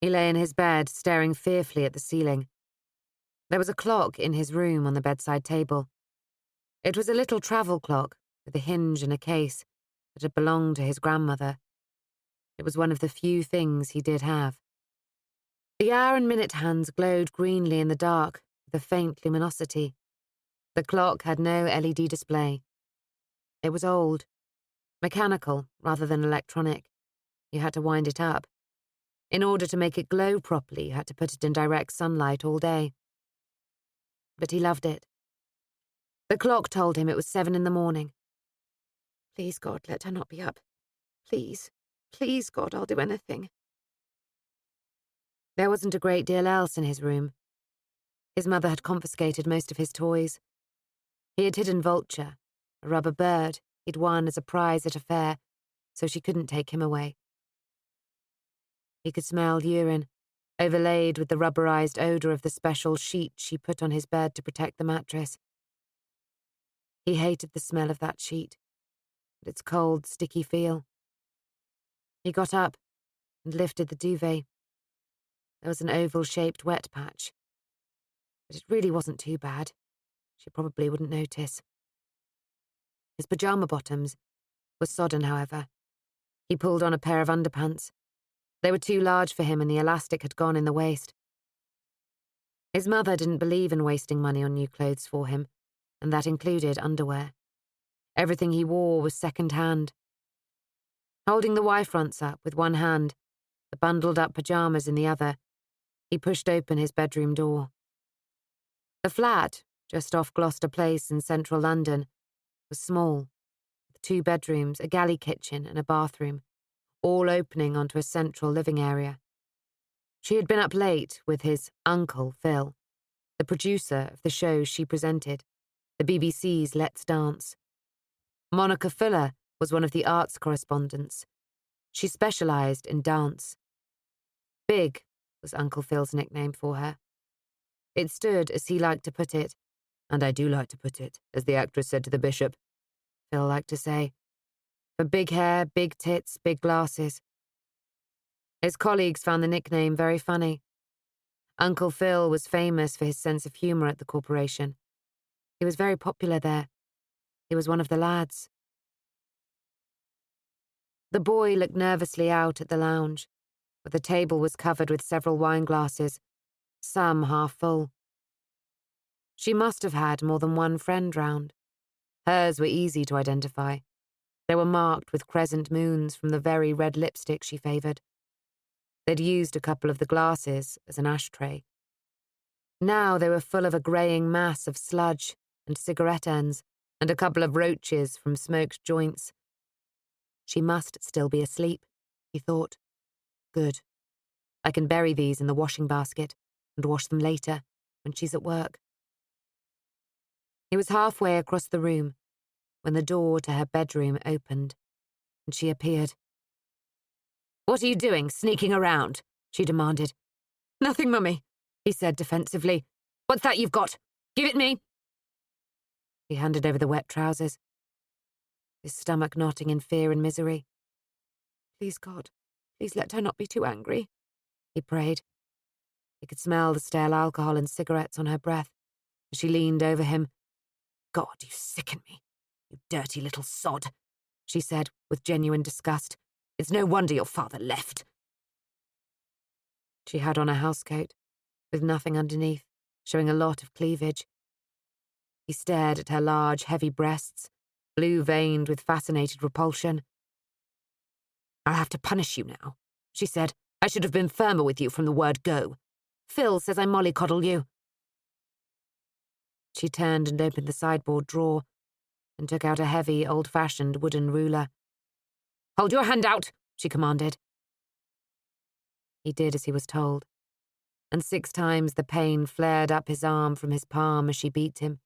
He lay in his bed, staring fearfully at the ceiling. There was a clock in his room on the bedside table. It was a little travel clock with a hinge and a case that had belonged to his grandmother. It was one of the few things he did have. The hour and minute hands glowed greenly in the dark with a faint luminosity. The clock had no LED display. It was old, mechanical rather than electronic. You had to wind it up. In order to make it glow properly, you had to put it in direct sunlight all day. But he loved it. The clock told him it was 7 a.m. Please, God, let her not be up. Please, please, God, I'll do anything. There wasn't a great deal else in his room. His mother had confiscated most of his toys. He had hidden Vulture, a rubber bird he'd won as a prize at a fair, so she couldn't take him away. He could smell urine, overlaid with the rubberized odor of the special sheet she put on his bed to protect the mattress. He hated the smell of that sheet, and its cold, sticky feel. He got up and lifted the duvet. There was an oval-shaped wet patch, but it really wasn't too bad. She probably wouldn't notice. His pajama bottoms were sodden, however. He pulled on a pair of underpants. They were too large for him and the elastic had gone in the waist. His mother didn't believe in wasting money on new clothes for him, and that included underwear. Everything he wore was second-hand. Holding the Y-fronts up with one hand, the bundled-up pajamas in the other, he pushed open his bedroom door. The flat, just off Gloucester Place in central London, was small, with 2 bedrooms, a galley kitchen and a bathroom, all opening onto a central living area. She had been up late with his uncle, Phil, the producer of the show she presented, the BBC's Let's Dance. Monica Fuller was one of the arts correspondents. She specialised in dance. Big was Uncle Phil's nickname for her. It stood, as he liked to put it, and I do like to put it, as the actress said to the bishop, Phil liked to say, for big hair, big tits, big glasses. His colleagues found the nickname very funny. Uncle Phil was famous for his sense of humour at the corporation. He was very popular there. He was one of the lads. The boy looked nervously out at the lounge. but the table was covered with several wine glasses, some half full. She must have had more than one friend round. Hers were easy to identify. They were marked with crescent moons from the very red lipstick she favoured. They'd used a couple of the glasses as an ashtray. Now they were full of a greying mass of sludge and cigarette ends and a couple of roaches from smoked joints. She must still be asleep, he thought. Good. I can bury these in the washing basket and wash them later when she's at work. He was halfway across the room when the door to her bedroom opened and she appeared. "What are you doing, sneaking around?" she demanded. "Nothing, Mummy," he said defensively. "What's that you've got? Give it me." He handed over the wet trousers, his stomach knotting in fear and misery. "Please, God, please let her not be too angry," he prayed. He could smell the stale alcohol and cigarettes on her breath as she leaned over him. "God, you sicken me, you dirty little sod," she said with genuine disgust. "It's no wonder your father left." She had on a housecoat, with nothing underneath, showing a lot of cleavage. He stared at her large, heavy breasts, blue-veined with fascinated repulsion. "I'll have to punish you now," she said. "I should have been firmer with you from the word go. Phil says I mollycoddle you." She turned and opened the sideboard drawer and took out a heavy, old-fashioned wooden ruler. "Hold your hand out," she commanded. He did as he was told, and 6 times the pain flared up his arm from his palm as she beat him,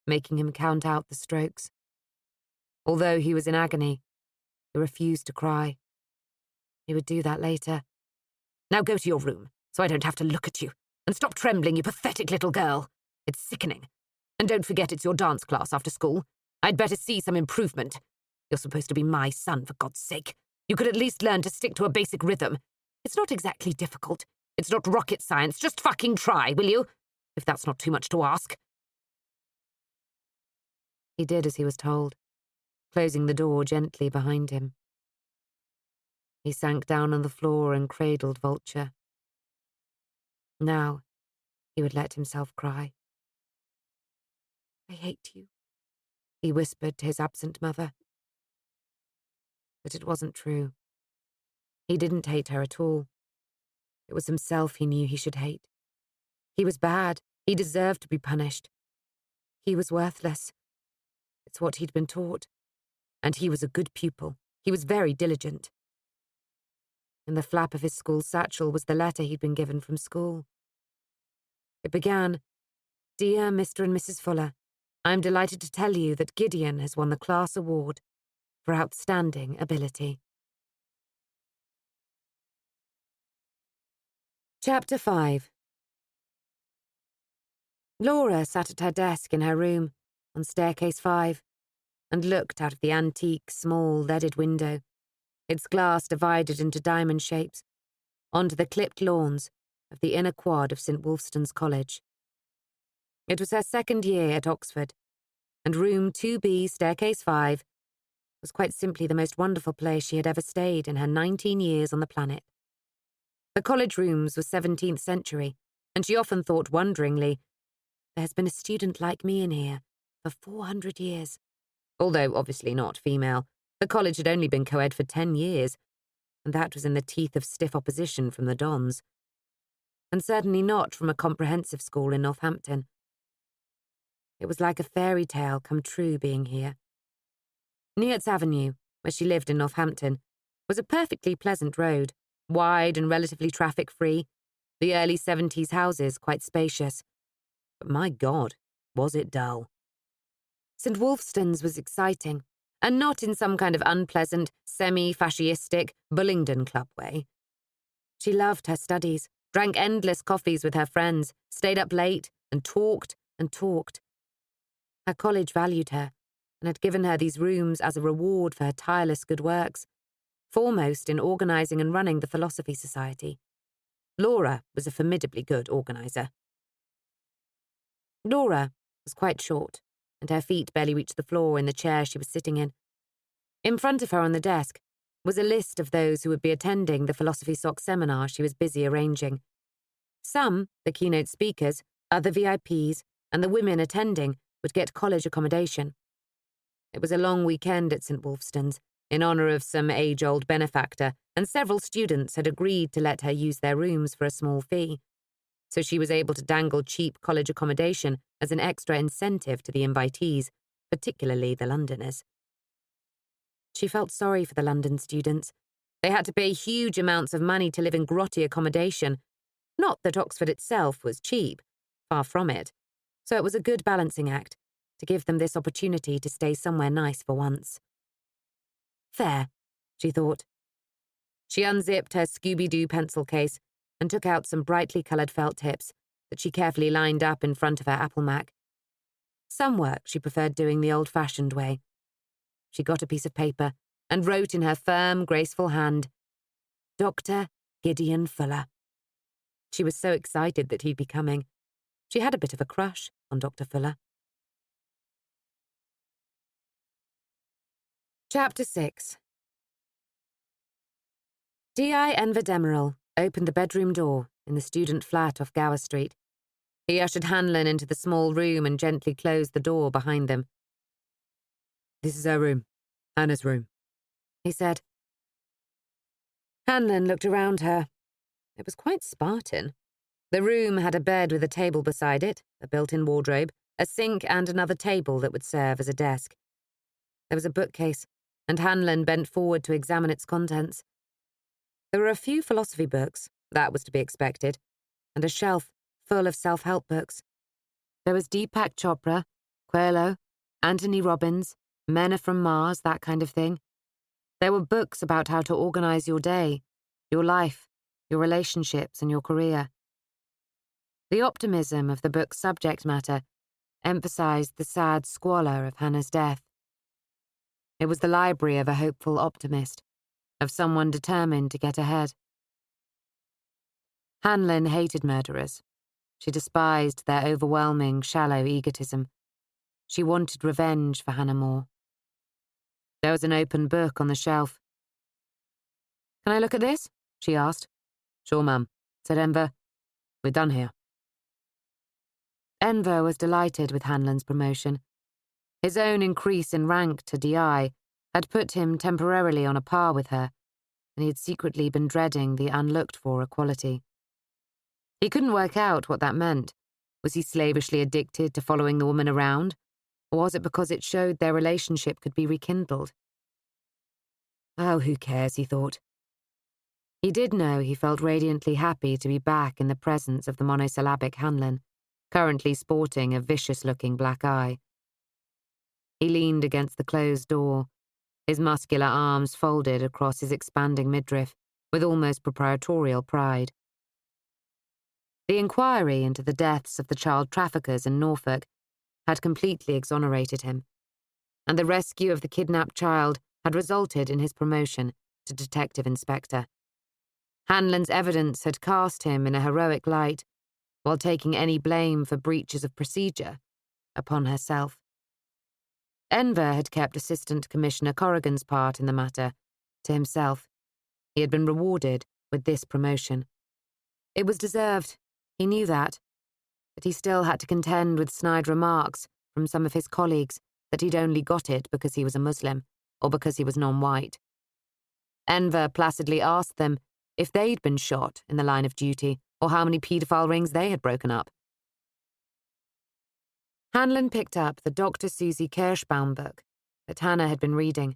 making him count out the strokes. Although he was in agony, he refused to cry. He would do that later. "Now go to your room, so I don't have to look at you, and stop trembling, you pathetic little girl. It's sickening. And don't forget it's your dance class after school. I'd better see some improvement. You're supposed to be my son, for God's sake. You could at least learn to stick to a basic rhythm. It's not exactly difficult. It's not rocket science. Just fucking try, will you? If that's not too much to ask." He did as he was told, closing the door gently behind him. He sank down on the floor and cradled Vulture. Now he would let himself cry. "I hate you," he whispered to his absent mother. But it wasn't true. He didn't hate her at all. It was himself he knew he should hate. He was bad. He deserved to be punished. He was worthless. It's what he'd been taught. And he was a good pupil. He was very diligent. In the flap of his school satchel was the letter he'd been given from school. It began, "Dear Mr. and Mrs. Fuller, I am delighted to tell you that Gideon has won the class award for outstanding ability." Chapter 5. Laura sat at her desk in her room on staircase 5 and looked out of the antique, small, leaded window, its glass divided into diamond shapes, onto the clipped lawns of the inner quad of St. Wolfstan's College. It was her second year at Oxford, and room 2B, staircase 5, was quite simply the most wonderful place she had ever stayed in her 19 years on the planet. The college rooms were 17th century, and she often thought wonderingly, "There has been a student like me in here for 400 years. Although obviously not female, the college had only been co-ed for 10 years, and that was in the teeth of stiff opposition from the Dons. And certainly not from a comprehensive school in Northampton. It was like a fairy tale come true being here. Nearts Avenue, where she lived in Northampton, was a perfectly pleasant road, wide and relatively traffic-free, the early 70s houses quite spacious. But my God, was it dull. St. Wolfstan's was exciting, and not in some kind of unpleasant, semi-fascistic Bullingdon Club way. She loved her studies, drank endless coffees with her friends, stayed up late, and talked and talked. Her college valued her, and had given her these rooms as a reward for her tireless good works, foremost in organising and running the Philosophy Society. Laura was a formidably good organiser. Laura was quite short, and her feet barely reached the floor in the chair she was sitting in. In front of her on the desk was a list of those who would be attending the Philosophy Sock seminar she was busy arranging. Some, the keynote speakers, other VIPs, and the women attending would get college accommodation. It was a long weekend at St. Wolfstan's, in honour of some age-old benefactor, and several students had agreed to let her use their rooms for a small fee, so she was able to dangle cheap college accommodation as an extra incentive to the invitees, particularly the Londoners. She felt sorry for the London students. They had to pay huge amounts of money to live in grotty accommodation. Not that Oxford itself was cheap, far from it, so it was a good balancing act to give them this opportunity to stay somewhere nice for once. Fair, she thought. She unzipped her Scooby-Doo pencil case and took out some brightly coloured felt tips that she carefully lined up in front of her Apple Mac. Some work she preferred doing the old-fashioned way. She got a piece of paper and wrote in her firm, graceful hand, Dr. Gideon Fuller. She was so excited that he'd be coming. She had a bit of a crush on Dr. Fuller. Chapter 6. D.I. Enver opened the bedroom door in the student flat off Gower Street. He ushered Hanlon into the small room and gently closed the door behind them. This is her room, Hannah's room, he said. Hanlon looked around her. It was quite Spartan. The room had a bed with a table beside it, a built-in wardrobe, a sink and another table that would serve as a desk. There was a bookcase, and Hanlon bent forward to examine its contents. There were a few philosophy books, that was to be expected, and a shelf full of self-help books. There was Deepak Chopra, Coelho, Anthony Robbins, Men Are From Mars, that kind of thing. There were books about how to organise your day, your life, your relationships, and your career. The optimism of the book's subject matter emphasised the sad squalor of Hannah's death. It was the library of a hopeful optimist, of someone determined to get ahead. Hanlon hated murderers. She despised their overwhelming, shallow egotism. She wanted revenge for Hannah More. There was an open book on the shelf. Can I look at this? She asked. Sure, ma'am, said Enver. We're done here. Enver was delighted with Hanlon's promotion. His own increase in rank to DI had put him temporarily on a par with her, and he had secretly been dreading the unlooked-for equality. He couldn't work out what that meant. Was he slavishly addicted to following the woman around, or was it because it showed their relationship could be rekindled? Oh, who cares, he thought. He did know he felt radiantly happy to be back in the presence of the monosyllabic Hanlon, currently sporting a vicious-looking black eye. He leaned against the closed door, his muscular arms folded across his expanding midriff with almost proprietorial pride. The inquiry into the deaths of the child traffickers in Norfolk had completely exonerated him, and the rescue of the kidnapped child had resulted in his promotion to detective inspector. Hanlon's evidence had cast him in a heroic light, while taking any blame for breaches of procedure upon herself. Enver had kept Assistant Commissioner Corrigan's part in the matter to himself. He had been rewarded with this promotion. It was deserved, he knew that, but he still had to contend with snide remarks from some of his colleagues that he'd only got it because he was a Muslim or because he was non-white. Enver placidly asked them if they'd been shot in the line of duty or how many paedophile rings they had broken up. Hanlon picked up the Dr. Susie Kirschbaum book that Hannah had been reading,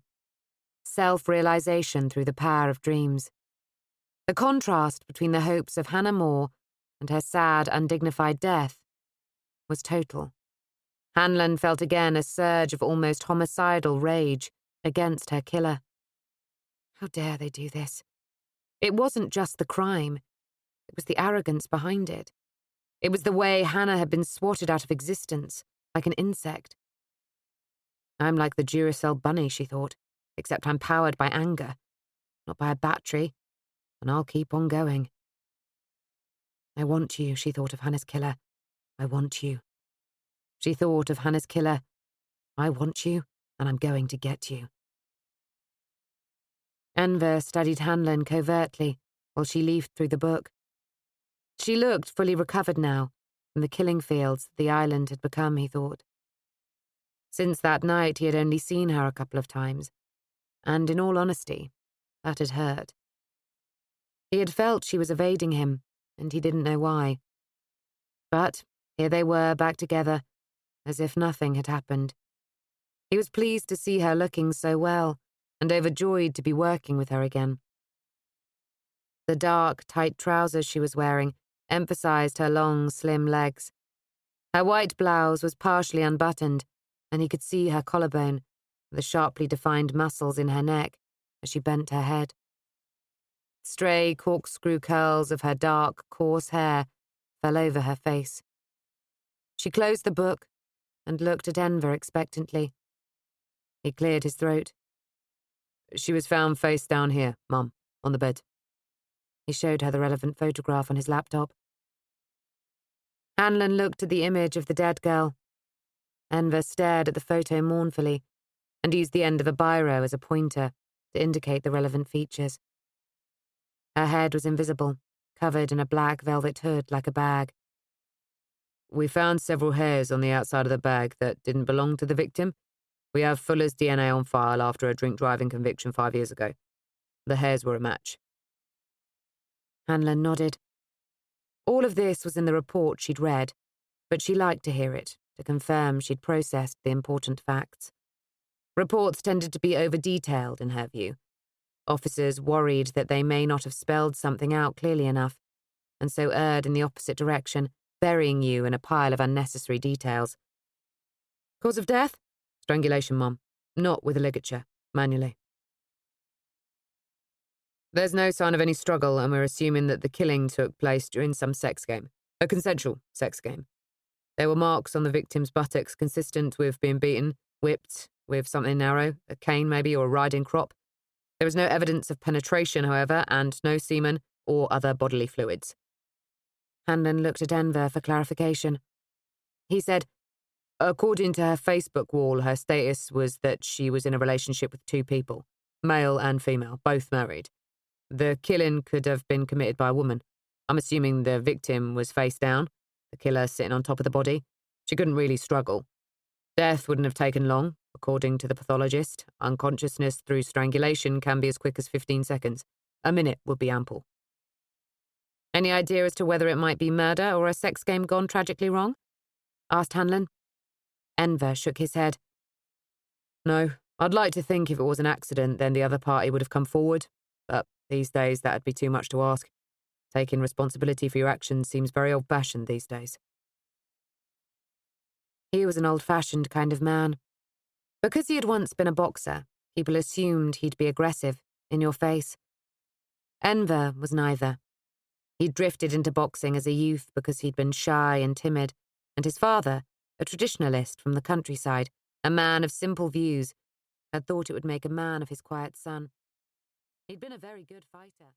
Self-Realization Through the Power of Dreams. The contrast between the hopes of Hannah More and her sad, undignified death was total. Hanlon felt again a surge of almost homicidal rage against her killer. How dare they do this? It wasn't just the crime. It was the arrogance behind it. It was the way Hannah had been swatted out of existence, like an insect. I'm like the Duracell bunny, she thought, except I'm powered by anger, not by a battery, and I'll keep on going. I want you, she thought of Hannah's killer. I want you. She thought of Hannah's killer. I want you, and I'm going to get you. Enver studied Hanlon covertly while she leafed through the book. She looked fully recovered now from the killing fields the island had become, he thought. Since that night, he had only seen her a couple of times, and in all honesty, that had hurt. He had felt she was evading him, and he didn't know why. But here they were back together, as if nothing had happened. He was pleased to see her looking so well, and overjoyed to be working with her again. The dark, tight trousers she was wearing emphasized her long, slim legs. Her white blouse was partially unbuttoned, and he could see her collarbone, the sharply defined muscles in her neck, as she bent her head. Stray corkscrew curls of her dark, coarse hair fell over her face. She closed the book and looked at Enver expectantly. He cleared his throat. "She was found face down here, Mum, on the bed." He showed her the relevant photograph on his laptop. Hanlon looked at the image of the dead girl. Enver stared at the photo mournfully and used the end of a biro as a pointer to indicate the relevant features. Her head was invisible, covered in a black velvet hood like a bag. "We found several hairs on the outside of the bag that didn't belong to the victim. We have Fuller's DNA on file after a drink-driving conviction 5 years ago. The hairs were a match." Hanlon nodded. All of this was in the report she'd read, but she liked to hear it, to confirm she'd processed the important facts. Reports tended to be over-detailed, in her view. Officers worried that they may not have spelled something out clearly enough, and so erred in the opposite direction, burying you in a pile of unnecessary details. "Cause of death?" "Strangulation, Mum. Not with a ligature. Manually." "There's no sign of any struggle, and we're assuming that the killing took place during some sex game. A consensual sex game. There were marks on the victim's buttocks consistent with being beaten, whipped, with something narrow, a cane maybe, or a riding crop. There was no evidence of penetration, however, and no semen or other bodily fluids." Hanlon looked at Enver for clarification. He said, "According to her Facebook wall, her status was that she was in a relationship with 2 people, male and female, both married. The killing could have been committed by a woman. I'm assuming the victim was face down, the killer sitting on top of the body. She couldn't really struggle. Death wouldn't have taken long, according to the pathologist. Unconsciousness through strangulation can be as quick as 15 seconds. A minute would be ample." "Any idea as to whether it might be murder or a sex game gone tragically wrong?" asked Hanlon. Enver shook his head. "No, I'd like to think if it was an accident, then the other party would have come forward. But these days, that'd be too much to ask. Taking responsibility for your actions seems very old-fashioned these days." He was an old-fashioned kind of man. Because he had once been a boxer, people assumed he'd be aggressive, in your face. Enver was neither. He'd drifted into boxing as a youth because he'd been shy and timid, and his father, a traditionalist from the countryside, a man of simple views, had thought it would make a man of his quiet son. He'd been a very good fighter.